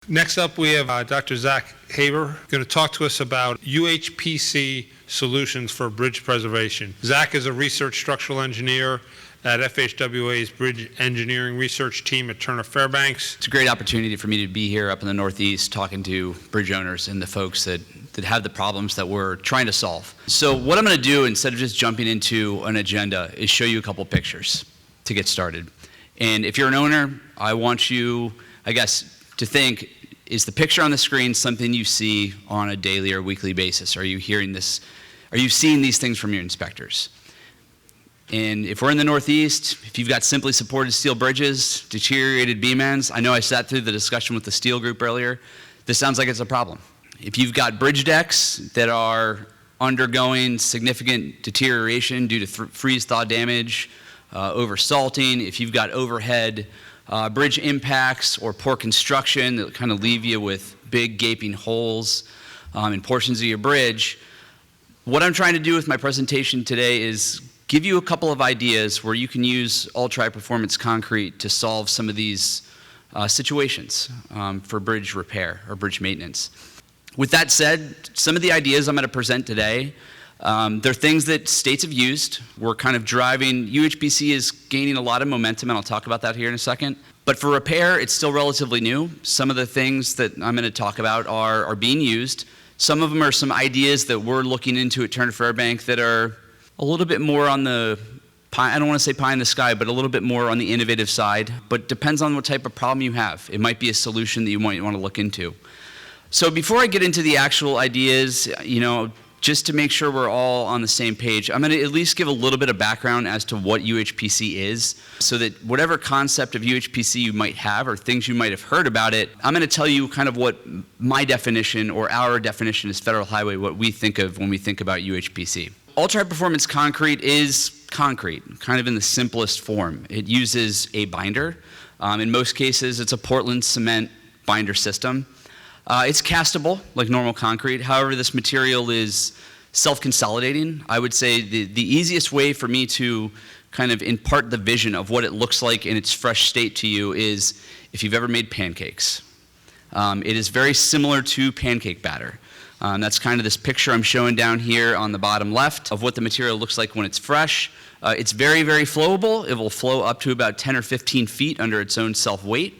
Next up, we have Dr. Zach Haber going to talk to us about UHPC solutions for bridge preservation. Zach is a research structural engineer at FHWA's Bridge Engineering Research Team at Turner Fairbanks. It's a great opportunity for me to be here up in the Northeast talking to bridge owners and the folks that have the problems that we're trying to solve. So what I'm going to do, instead of just jumping into an agenda, is show you a couple pictures to get started. And if you're an owner, I want you, I guess, to think, is the picture on the screen something you see on a daily or weekly basis? Are you hearing this? Are you seeing these things from your inspectors? And if we're in the Northeast, if you've got simply supported steel bridges, deteriorated beam ends, I know I sat through the discussion with the steel group earlier, this sounds like it's a problem. If you've got bridge decks that are undergoing significant deterioration due to freeze-thaw damage, over salting, if you've got overhead bridge impacts or poor construction that kind of leave you with big gaping holes in portions of your bridge, what I'm trying to do with my presentation today is give you a couple of ideas where you can use ultra-high-performance concrete to solve some of these situations for bridge repair or bridge maintenance. With that said, some of the ideas I'm going to present today, they're things that states have used. We're kind of driving, UHPC is gaining a lot of momentum, and I'll talk about that here in a second. But for repair, it's still relatively new. Some of the things that I'm going to talk about are being used. Some of them are some ideas that we're looking into at Turner Fairbanks that are a little bit more on the, I don't want to say pie in the sky, but a little bit more on the innovative side. But depends on what type of problem you have. It might be a solution that you might want to look into. So before I get into the actual ideas, just to make sure we're all on the same page, I'm going to at least give a little bit of background as to what UHPC is, so that whatever concept of UHPC you might have or things you might have heard about it, I'm going to tell you kind of what my definition or our definition as Federal Highway, what we think of when we think about UHPC. Ultra-high-performance concrete is concrete, kind of in the simplest form. It uses a binder. In most cases, it's a Portland cement binder system. It's castable, like normal concrete. However, this material is self-consolidating. I would say the easiest way for me to kind of impart the vision of what it looks like in its fresh state to you is if you've ever made pancakes. It is very similar to pancake batter. That's kind of this picture I'm showing down here on the bottom left of what the material looks like when it's fresh. It's very, very flowable. It will flow up to about 10 or 15 feet under its own self-weight.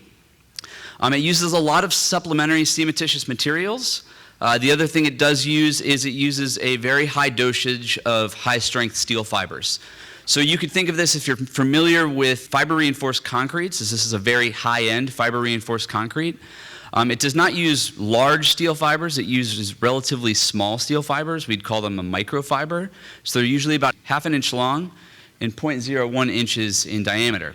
It uses a lot of supplementary cementitious materials. The other thing it does use is it uses a very high dosage of high-strength steel fibers. So you could think of this, if you're familiar with fiber-reinforced concretes, as this is a very high-end fiber-reinforced concrete. It does not use large steel fibers. It uses relatively small steel fibers. We'd call them a microfiber. So they're usually about half an inch long and 0.01 inches in diameter.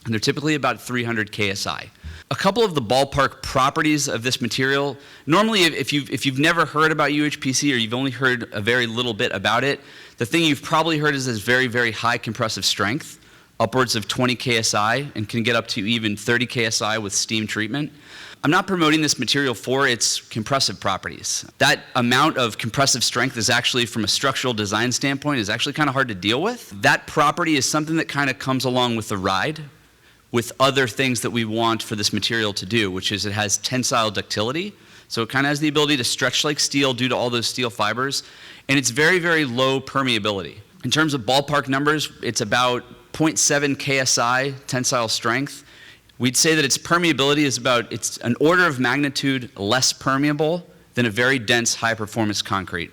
And they're typically about 300 KSI. A couple of the ballpark properties of this material, normally if you've never heard about UHPC or you've only heard a very little bit about it, the thing you've probably heard is this very, very high compressive strength, upwards of 20 KSI, and can get up to even 30 KSI with steam treatment. I'm not promoting this material for its compressive properties. That amount of compressive strength is actually, from a structural design standpoint, is actually kind of hard to deal with. That property is something that kind of comes along with the ride, with other things that we want for this material to do, which is it has tensile ductility. So it kind of has the ability to stretch like steel due to all those steel fibers. And it's very, very low permeability. In terms of ballpark numbers, it's about 0.7 KSI tensile strength. We'd say that its permeability is it's an order of magnitude less permeable than a very dense high-performance concrete.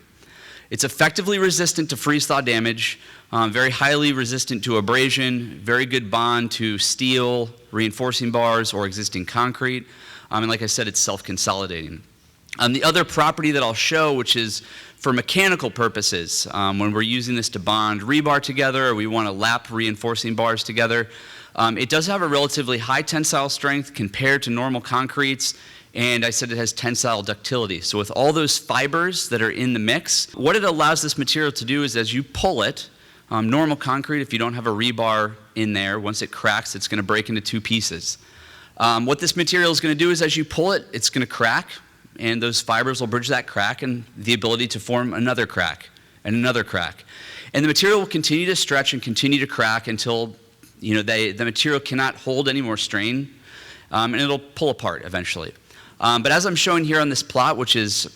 It's effectively resistant to freeze-thaw damage, very highly resistant to abrasion, very good bond to steel, reinforcing bars, or existing concrete. And like I said, it's self-consolidating. The other property that I'll show, which is for mechanical purposes, when we're using this to bond rebar together, or we want to lap reinforcing bars together, it does have a relatively high tensile strength compared to normal concretes, and I said it has tensile ductility. So with all those fibers that are in the mix, what it allows this material to do is as you pull it, normal concrete, if you don't have a rebar in there, once it cracks, it's going to break into two pieces. What this material is going to do is as you pull it, it's going to crack, and those fibers will bridge that crack and the ability to form another crack and another crack. And the material will continue to stretch and continue to crack until the material cannot hold any more strain, and it'll pull apart eventually. But as I'm showing here on this plot, which is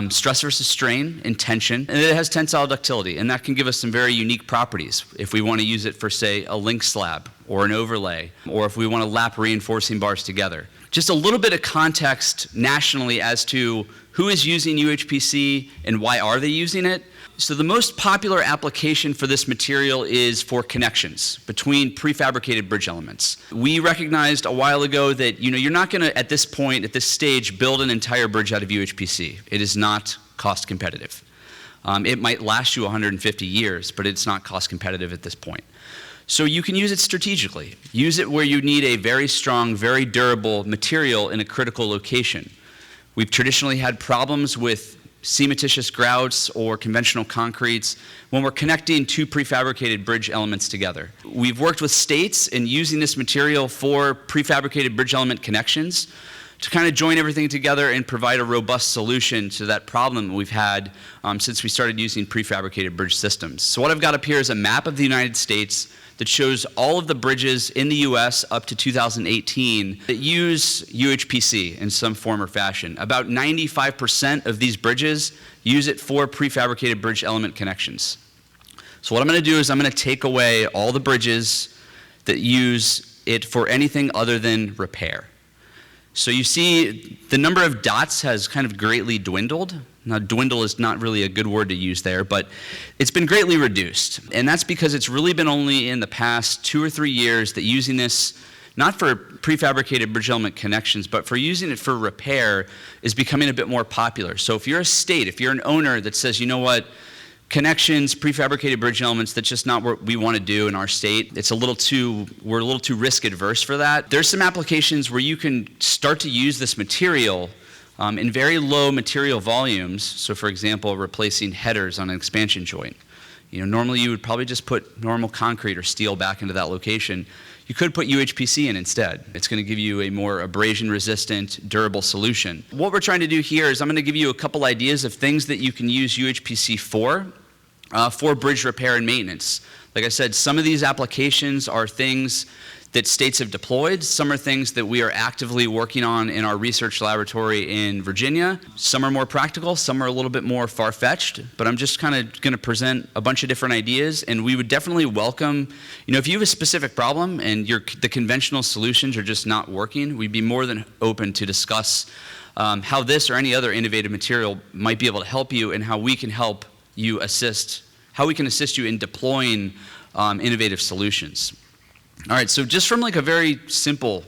stress versus strain and tension, and it has tensile ductility, and that can give us some very unique properties if we want to use it for, say, a link slab or an overlay, or if we want to lap reinforcing bars together. Just a little bit of context nationally as to who is using UHPC and why are they using it. So the most popular application for this material is for connections between prefabricated bridge elements. We recognized a while ago that you're not going to, at this point, at this stage, build an entire bridge out of UHPC. It is not cost competitive. It might last you 150 years, but it's not cost competitive at this point. So you can use it strategically. Use it where you need a very strong, very durable material in a critical location. We've traditionally had problems with cementitious grouts or conventional concretes when we're connecting two prefabricated bridge elements together. We've worked with states in using this material for prefabricated bridge element connections to kind of join everything together and provide a robust solution to that problem we've had since we started using prefabricated bridge systems. So what I've got up here is a map of the United States that shows all of the bridges in the US up to 2018 that use UHPC in some form or fashion. About 95% of these bridges use it for prefabricated bridge element connections. So what I'm going to do is I'm going to take away all the bridges that use it for anything other than repair. So you see the number of dots has kind of greatly dwindled. Now, dwindle is not really a good word to use there, but it's been greatly reduced. And that's because it's really been only in the past 2 or 3 years that using this, not for prefabricated bridge element connections, but for using it for repair is becoming a bit more popular. So if you're a state, if you're an owner that says, you know what, connections, prefabricated bridge elements, that's just not what we want to do in our state. We're a little too risk adverse for that. There's some applications where you can start to use this material in very low material volumes. So for example, replacing headers on an expansion joint. Normally you would probably just put normal concrete or steel back into that location. You could put UHPC in instead. It's going to give you a more abrasion resistant, durable solution. What we're trying to do here is I'm going to give you a couple ideas of things that you can use UHPC for bridge repair and maintenance. Like I said, some of these applications are things that states have deployed. Some are things that we are actively working on in our research laboratory in Virginia. Some are more practical, some are a little bit more far-fetched, but I'm just kind of going to present a bunch of different ideas, and we would definitely welcome, if you have a specific problem and the conventional solutions are just not working, we'd be more than open to discuss how this or any other innovative material might be able to help you and how we can help you assist you in deploying innovative solutions. All right, so just from like a very simple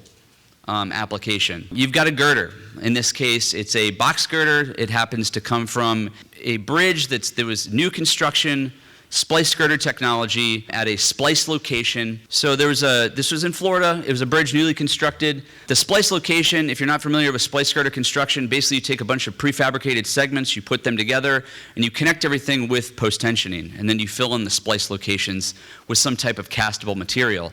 application, you've got a girder. In this case, it's a box girder. It happens to come from a bridge that was new construction, splice girder technology at a splice location. So this was in Florida. It was a bridge newly constructed. The splice location, if you're not familiar with splice girder construction, basically you take a bunch of prefabricated segments, you put them together, and you connect everything with post-tensioning, and then you fill in the splice locations with some type of castable material.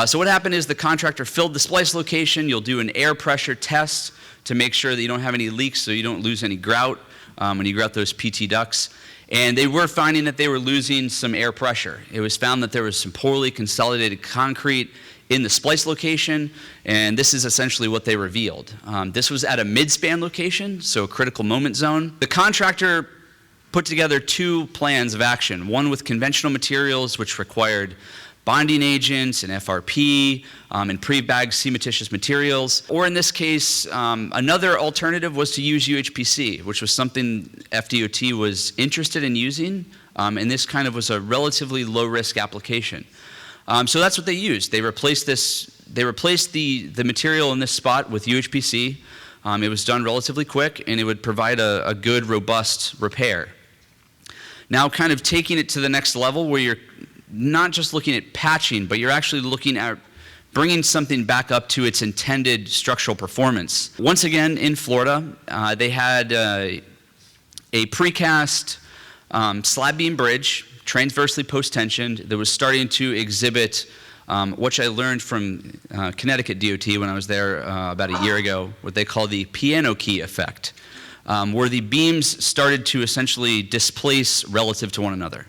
So what happened is the contractor filled the splice location. You'll do an air pressure test to make sure that you don't have any leaks so you don't lose any grout when you grout those PT ducts. And they were finding that they were losing some air pressure. It was found that there was some poorly consolidated concrete in the splice location, and this is essentially what they revealed. This was at a mid-span location, so a critical moment zone. The contractor put together 2 plans of action, one with conventional materials, which required bonding agents and FRP and pre-bagged cementitious materials. Or in this case, another alternative was to use UHPC, which was something FDOT was interested in using, and this kind of was a relatively low-risk application. So that's what they used. They replaced the material in this spot with UHPC. It was done relatively quick, and it would provide a good, robust repair. Now, kind of taking it to the next level where you're not just looking at patching, but you're actually looking at bringing something back up to its intended structural performance. Once again, in Florida, they had a precast slab beam bridge, transversely post-tensioned, that was starting to exhibit which I learned from Connecticut DOT when I was there about a year ago, what they call the piano key effect, where the beams started to essentially displace relative to one another.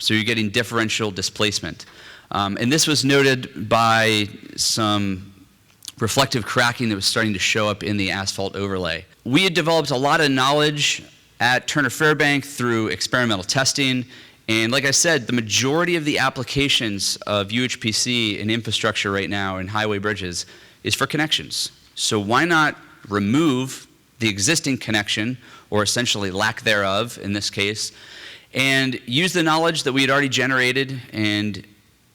So you're getting differential displacement. And this was noted by some reflective cracking that was starting to show up in the asphalt overlay. We had developed a lot of knowledge at Turner Fairbank through experimental testing, and like I said, the majority of the applications of UHPC in infrastructure right now in highway bridges is for connections. So why not remove the existing connection, or essentially lack thereof in this case, and use the knowledge that we had already generated and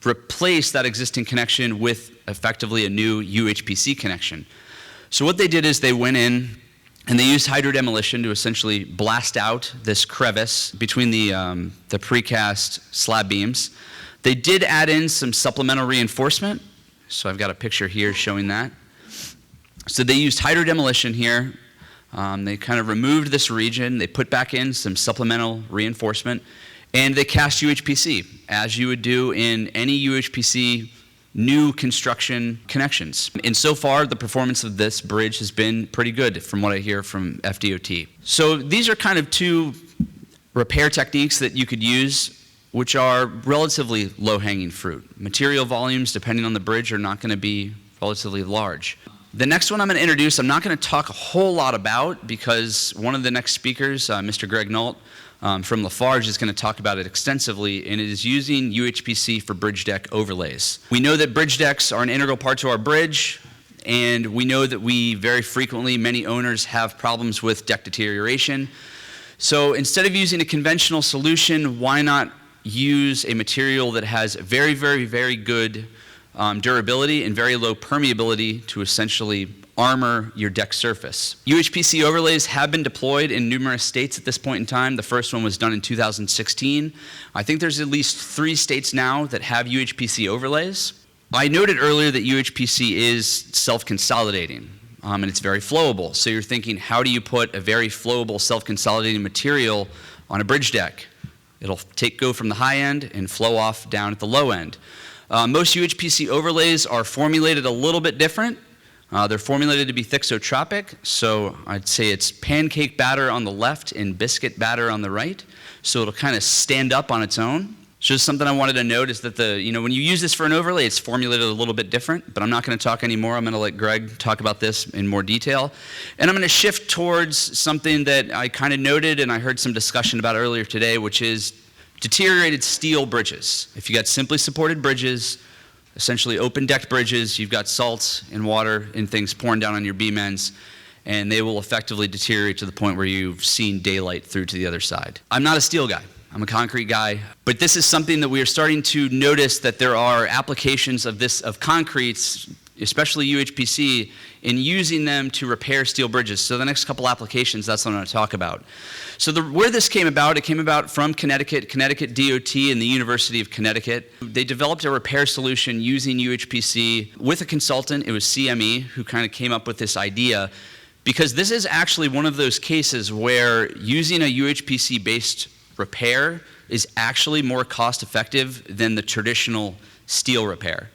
replace that existing connection with effectively a new UHPC connection. So what they did is they went in and they used hydrodemolition to essentially blast out this crevice between the precast slab beams. They did add in some supplemental reinforcement. So I've got a picture here showing that. So they used hydrodemolition here. They kind of removed this region. They put back in some supplemental reinforcement, and they cast UHPC, as you would do in any UHPC new construction connections. And so far, the performance of this bridge has been pretty good from what I hear from FDOT. So these are kind of two repair techniques that you could use, which are relatively low-hanging fruit. Material volumes, depending on the bridge, are not going to be relatively large. The next one I'm going to introduce, I'm not going to talk a whole lot about, because one of the next speakers, Mr. Greg Nault from Lafarge, is going to talk about it extensively, and it is using UHPC for bridge deck overlays. We know that bridge decks are an integral part to our bridge, and we know that we very frequently, many owners have problems with deck deterioration. So instead of using a conventional solution, why not use a material that has very, very, very good durability and very low permeability to essentially armor your deck surface. UHPC overlays have been deployed in numerous states at this point in time. The first one was done in 2016. I think there's at least 3 states now that have UHPC overlays. I noted earlier that UHPC is self-consolidating, and it's very flowable. So you're thinking, how do you put a very flowable, self-consolidating material on a bridge deck? It'll go from the high end and flow off down at the low end. Most UHPC overlays are formulated a little bit different. They're formulated to be thixotropic, so I'd say it's pancake batter on the left and biscuit batter on the right, so it'll kind of stand up on its own. So just something I wanted to note is that when you use this for an overlay, it's formulated a little bit different, but I'm not going to talk anymore. I'm going to let Greg talk about this in more detail. And I'm going to shift towards something that I kind of noted and I heard some discussion about earlier today, which is deteriorated steel bridges. If you got simply supported bridges, essentially open-decked bridges, you've got salt and water and things pouring down on your beam ends, and they will effectively deteriorate to the point where you've seen daylight through to the other side. I'm not a steel guy. I'm a concrete guy, but this is something that we are starting to notice, that there are applications of concretes, especially UHPC, in using them to repair steel bridges. So the next couple applications, that's what I'm going to talk about. So where this came about, it came about from Connecticut DOT and the University of Connecticut. They developed a repair solution using UHPC with a consultant. It was CME who kind of came up with this idea, because this is actually one of those cases where using a UHPC-based repair is actually more cost-effective than the traditional steel repair.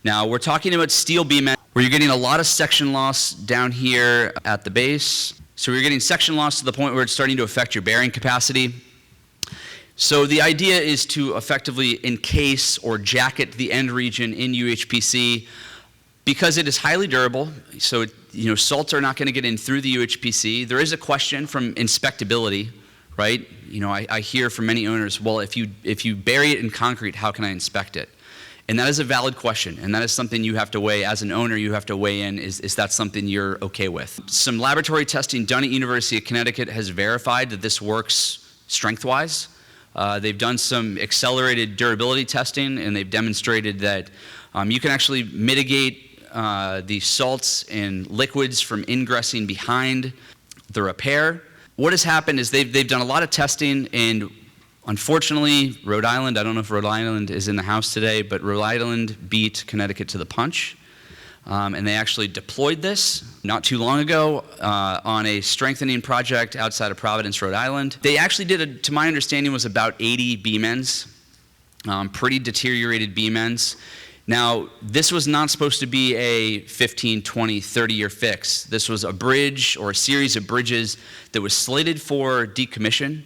Now, we're talking about steel beam ends, where you're getting a lot of section loss down here at the base. So you're getting section loss to the point where it's starting to affect your bearing capacity. So the idea is to effectively encase or jacket the end region in UHPC, because it is highly durable. So salts are not going to get in through the UHPC. There is a question from inspectability, right? I hear from many owners, well, if you bury it in concrete, how can I inspect it? And that is a valid question, and that is something you have to weigh. As an owner, you have to weigh in, is that something you're okay with? Some laboratory testing done at University of Connecticut has verified that this works strength-wise. They've done some accelerated durability testing, and they've demonstrated that you can actually mitigate the salts and liquids from ingressing behind the repair. What has happened is they've done a lot of testing, and unfortunately, Rhode Island, I don't know if Rhode Island is in the house today, but Rhode Island beat Connecticut to the punch. And they actually deployed this not too long ago on a strengthening project outside of Providence, Rhode Island. They actually did, to my understanding, was about 80 beam ends, pretty deteriorated beam ends. Now, this was not supposed to be a 15, 20, 30-year fix. This was a bridge or a series of bridges that was slated for decommission.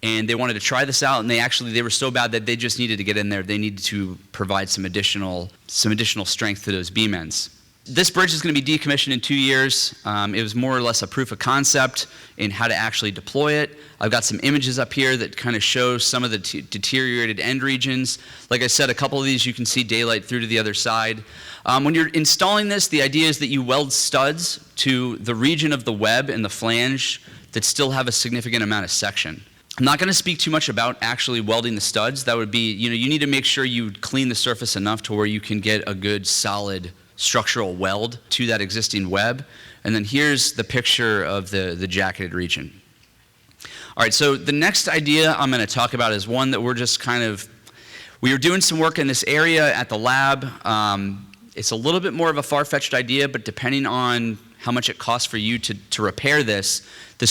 And they wanted to try this out, and they were so bad that they just needed to get in there. They needed to provide some additional strength to those beam ends. This bridge is going to be decommissioned in 2 years. It was more or less a proof of concept in how to actually deploy it. I've got some images up here that kind of show some of the deteriorated end regions. Like I said, a couple of these you can see daylight through to the other side. When you're installing this, the idea is that you weld studs to the region of the web and the flange that still have a significant amount of section. I'm not going to speak too much about actually welding the studs. That would be, you need to make sure you clean the surface enough to where you can get a good solid structural weld to that existing web. And then here's the picture of the jacketed region. All right, so the next idea I'm going to talk about is one that we were doing some work in this area at the lab. It's a little bit more of a far-fetched idea, but depending on how much it costs for you to repair this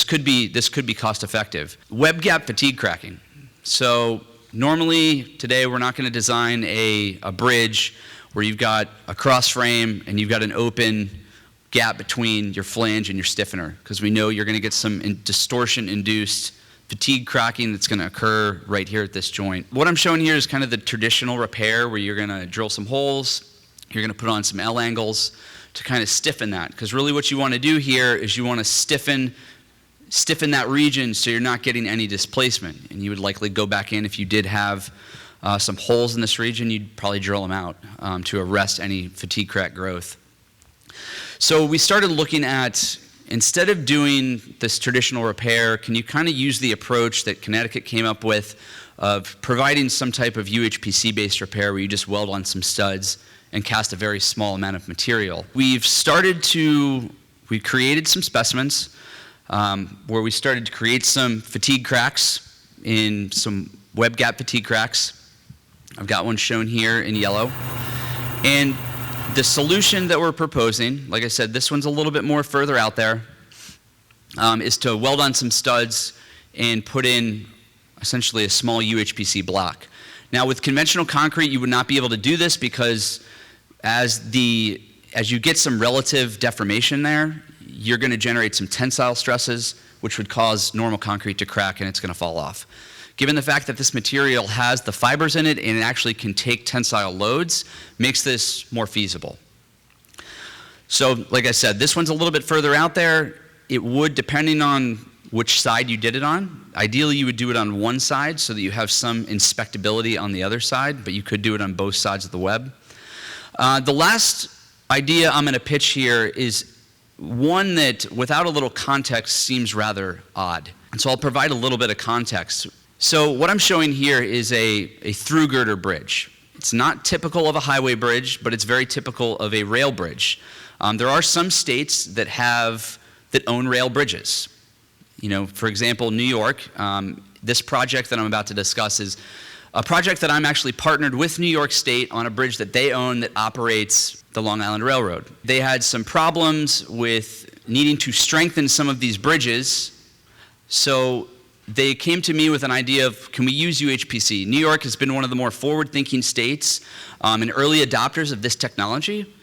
could be cost-effective. Web gap fatigue cracking. So normally today we're not going to design a bridge where you've got a cross frame and you've got an open gap between your flange and your stiffener, because we know you're going to get some distortion-induced fatigue cracking that's going to occur right here at this joint. What I'm showing here is kind of the traditional repair where you're going to drill some holes, you're going to put on some L angles to kind of stiffen that, because really what you want to do here is you want to stiffen that region so you're not getting any displacement. And you would likely go back in if you did have some holes in this region, you'd probably drill them out to arrest any fatigue crack growth. So we started looking at, instead of doing this traditional repair, can you kind of use the approach that Connecticut came up with of providing some type of UHPC-based repair where you just weld on some studs and cast a very small amount of material. We created some specimens where we started to create some fatigue cracks in some web gap fatigue cracks. I've got one shown here in yellow. And the solution that we're proposing, like I said, this one's a little bit more further out there, is to weld on some studs and put in essentially a small UHPC block. Now with conventional concrete, you would not be able to do this because as you get some relative deformation there, you're going to generate some tensile stresses, which would cause normal concrete to crack and it's going to fall off. Given the fact that this material has the fibers in it and it actually can take tensile loads, makes this more feasible. So, like I said, this one's a little bit further out there. It would, depending on which side you did it on, ideally you would do it on one side so that you have some inspectability on the other side, but you could do it on both sides of the web. The last idea I'm going to pitch here is one that, without a little context, seems rather odd. And so I'll provide a little bit of context. So what I'm showing here is a through-girder bridge. It's not typical of a highway bridge, but it's very typical of a rail bridge. There are some states that own rail bridges. For example, New York. This project that I'm about to discuss is a project that I'm actually partnered with New York State on a bridge that they own that operates the Long Island Railroad. They had some problems with needing to strengthen some of these bridges, so they came to me with an idea of, can we use UHPC? New York has been one of the more forward-thinking states and early adopters of this technology.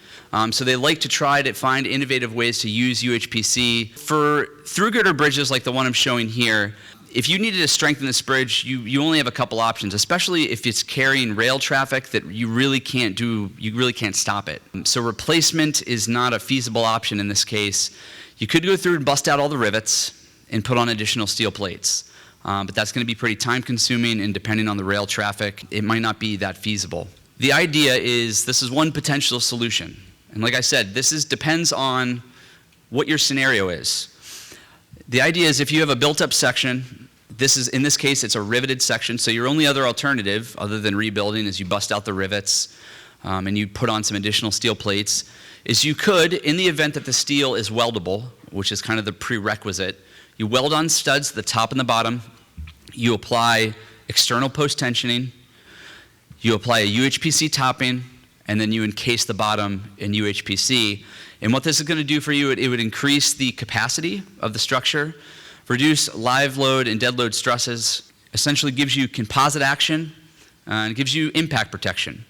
So they like to try to find innovative ways to use UHPC. For through-girder bridges like the one I'm showing here, if you needed to strengthen this bridge, you only have a couple options, especially if it's carrying rail traffic that you really can't stop it. So replacement is not a feasible option in this case. You could go through and bust out all the rivets and put on additional steel plates. But that's going to be pretty time consuming, and depending on the rail traffic, it might not be that feasible. The idea is this is one potential solution. And like I said, depends on what your scenario is. The idea is if you have a built-up section, in this case, it's a riveted section, so your only other alternative, other than rebuilding, is you bust out the rivets and you put on some additional steel plates, is you could, in the event that the steel is weldable, which is kind of the prerequisite, you weld on studs at the top and the bottom, you apply external post-tensioning, you apply a UHPC topping, and then you encase the bottom in UHPC. And what this is going to do for you, it would increase the capacity of the structure, reduce live load and dead load stresses, essentially gives you composite action, and gives you impact protection.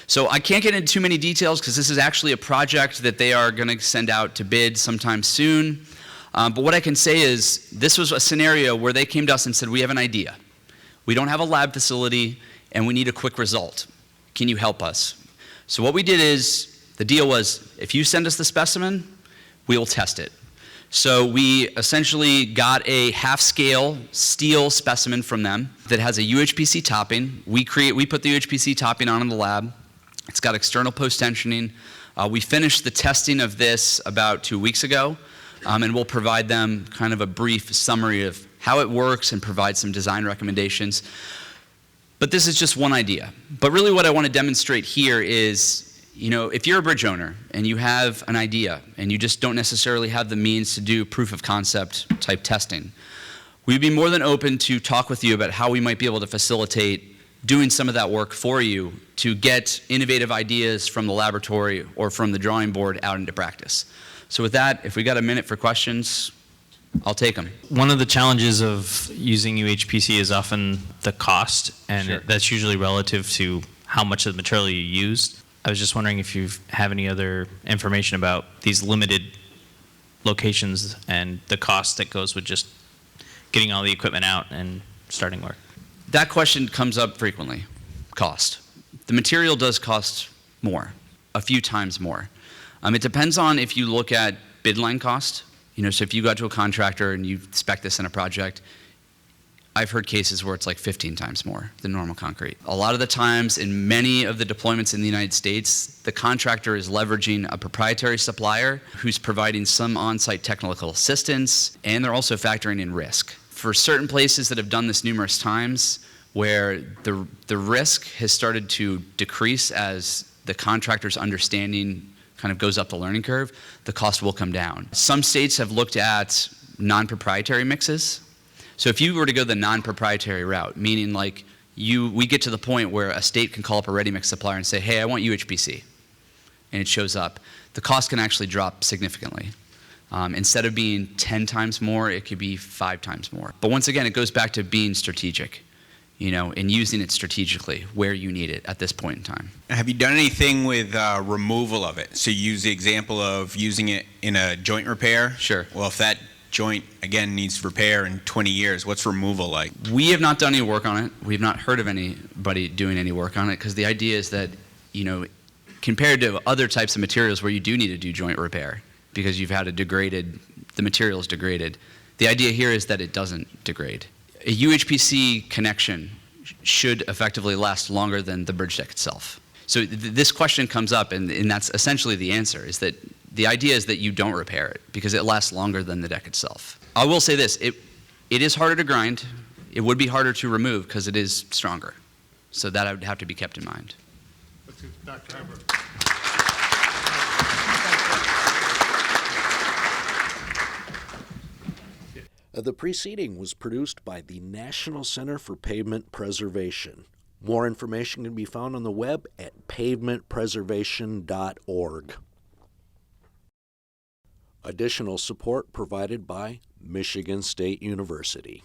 So I can't get into too many details because this is actually a project that they are going to send out to bid sometime soon. But what I can say is this was a scenario where they came to us and said, we have an idea. We don't have a lab facility and we need a quick result. Can you help us? So what we did is The deal was, if you send us the specimen, we will test it. So we essentially got a half-scale steel specimen from them that has a UHPC topping. We put the UHPC topping on in the lab. It's got external post-tensioning. We finished the testing of this about 2 weeks ago, and we'll provide them kind of a brief summary of how it works and provide some design recommendations. But this is just one idea. But really what I want to demonstrate here is, if you're a bridge owner and you have an idea and you just don't necessarily have the means to do proof of concept type testing, we'd be more than open to talk with you about how we might be able to facilitate doing some of that work for you to get innovative ideas from the laboratory or from the drawing board out into practice. So with that, if we got a minute for questions, I'll take them. One of the challenges of using UHPC is often the cost, and Sure. that's usually relative to how much of the material you used. I was just wondering if you have any other information about these limited locations and the cost that goes with just getting all the equipment out and starting work. That question comes up frequently, cost. The material does cost more, a few times more. It depends on if you look at bid line cost. So if you go to a contractor and you spec this in a project, I've heard cases where it's like 15 times more than normal concrete. A lot of the times in many of the deployments in the United States, the contractor is leveraging a proprietary supplier who's providing some on-site technical assistance, and they're also factoring in risk. For certain places that have done this numerous times, where the risk has started to decrease as the contractor's understanding kind of goes up the learning curve, the cost will come down. Some states have looked at non-proprietary mixes. So if you were to go the non-proprietary route, meaning like we get to the point where a state can call up a ready-mix supplier and say, hey, I want UHPC, and it shows up, the cost can actually drop significantly. Instead of being 10 times more, it could be 5 times more. But once again, it goes back to being strategic, and using it strategically where you need it at this point in time. Have you done anything with removal of it? So you use the example of using it in a joint repair? Sure. Well, if that joint, again, needs repair in 20 years, what's removal like? We have not done any work on it. We've not heard of anybody doing any work on it, because the idea is that, compared to other types of materials where you do need to do joint repair because you've had the material is degraded, the idea here is that it doesn't degrade. A UHPC connection should effectively last longer than the bridge deck itself. So this question comes up, and that's essentially the answer, is that the idea is that you don't repair it because it lasts longer than the deck itself. I will say this, it is harder to grind. It would be harder to remove because it is stronger. So that would have to be kept in mind. Let's get Dr. Haber. The preceding was produced by the National Center for Pavement Preservation. More information can be found on the web at pavementpreservation.org. Additional support provided by Michigan State University.